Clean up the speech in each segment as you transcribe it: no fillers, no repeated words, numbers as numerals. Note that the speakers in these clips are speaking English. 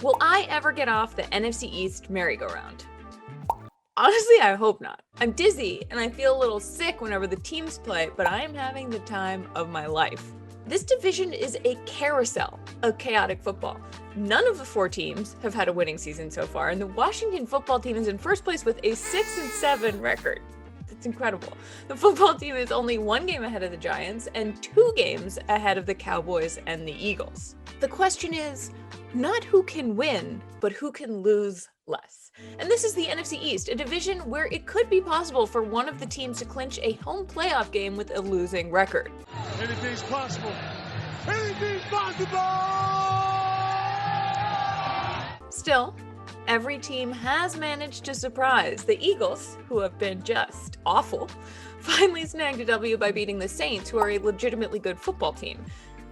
Will I ever get off the NFC East merry-go-round? Honestly, I hope not. I'm dizzy and I feel a little sick whenever the teams play, but I am having the time of my life. This division is a carousel of chaotic football. None of the 4 teams have had a winning season so far, and the Washington football team is in first place with a 6-7 record. That's incredible. The football team is only 1 game ahead of the Giants and 2 games ahead of the Cowboys and the Eagles. The question is not who can win, but who can lose less. And this is the NFC East, a division where it could be possible for one of the teams to clinch a home playoff game with a losing record. Anything's possible. Anything's possible! Still, every team has managed to surprise. The Eagles, who have been just awful, finally snagged a W by beating the Saints, who are a legitimately good football team.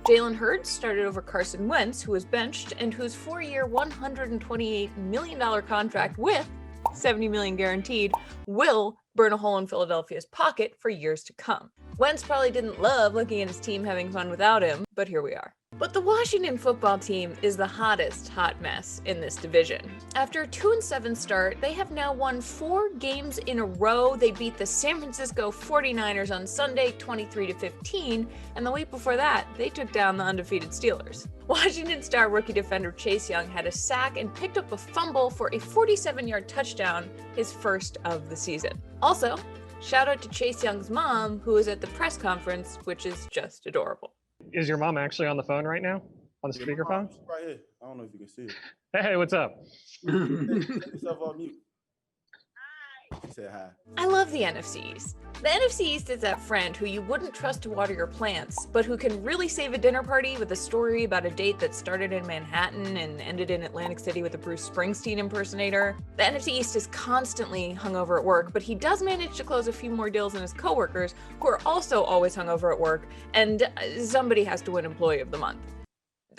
Jalen Hurts started over Carson Wentz, who was benched, and whose 4-year, $128 million contract with $70 million guaranteed will burn a hole in Philadelphia's pocket for years to come. Wentz probably didn't love looking at his team having fun without him, but here we are. But the Washington football team is the hottest hot mess in this division. After a 2-7 start, they have now won 4 games in a row. They beat the San Francisco 49ers on Sunday 23-15, and the week before that, they took down the undefeated Steelers. Washington star rookie defender Chase Young had a sack and picked up a fumble for a 47-yard touchdown, his first of the season. Also, shout out to Chase Young's mom, who was at the press conference, which is just adorable. Is your mom actually on the phone right now? On the speakerphone? Right here. I don't know if you can see it. Hey, what's up? Take yourself off mute. She said hi. I love the NFC East. The NFC East is that friend who you wouldn't trust to water your plants, but who can really save a dinner party with a story about a date that started in Manhattan and ended in Atlantic City with a Bruce Springsteen impersonator. The NFC East is constantly hungover at work, but he does manage to close a few more deals than his coworkers, who are also always hungover at work, and somebody has to win Employee of the Month.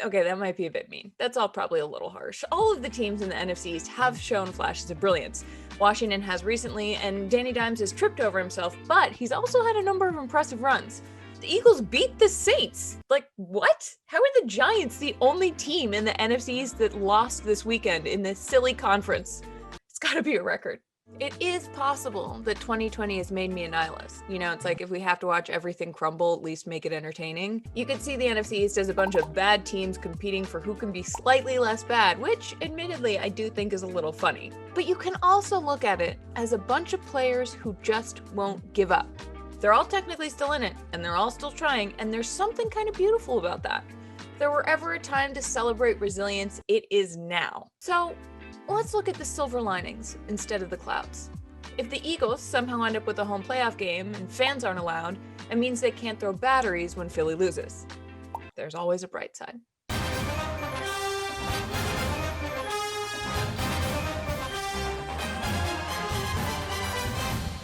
Okay, that might be a bit mean. That's all probably a little harsh. All of the teams in the NFC East have shown flashes of brilliance. Washington has recently, and Danny Dimes has tripped over himself, but he's also had a number of impressive runs. The Eagles beat the Saints. Like, what? How are the Giants the only team in the NFC East that lost this weekend in this silly conference? It's gotta be a record. It is possible that 2020 has made me a nihilist. You know, it's like if we have to watch everything crumble, at least make it entertaining. You could see the NFC East as a bunch of bad teams competing for who can be slightly less bad, which admittedly I do think is a little funny. But you can also look at it as a bunch of players who just won't give up. They're all technically still in it, and they're all still trying, and there's something kind of beautiful about that. If there were ever a time to celebrate resilience, it is now. So, let's look at the silver linings instead of the clouds. If the Eagles somehow end up with a home playoff game and fans aren't allowed, it means they can't throw batteries when Philly loses. There's always a bright side.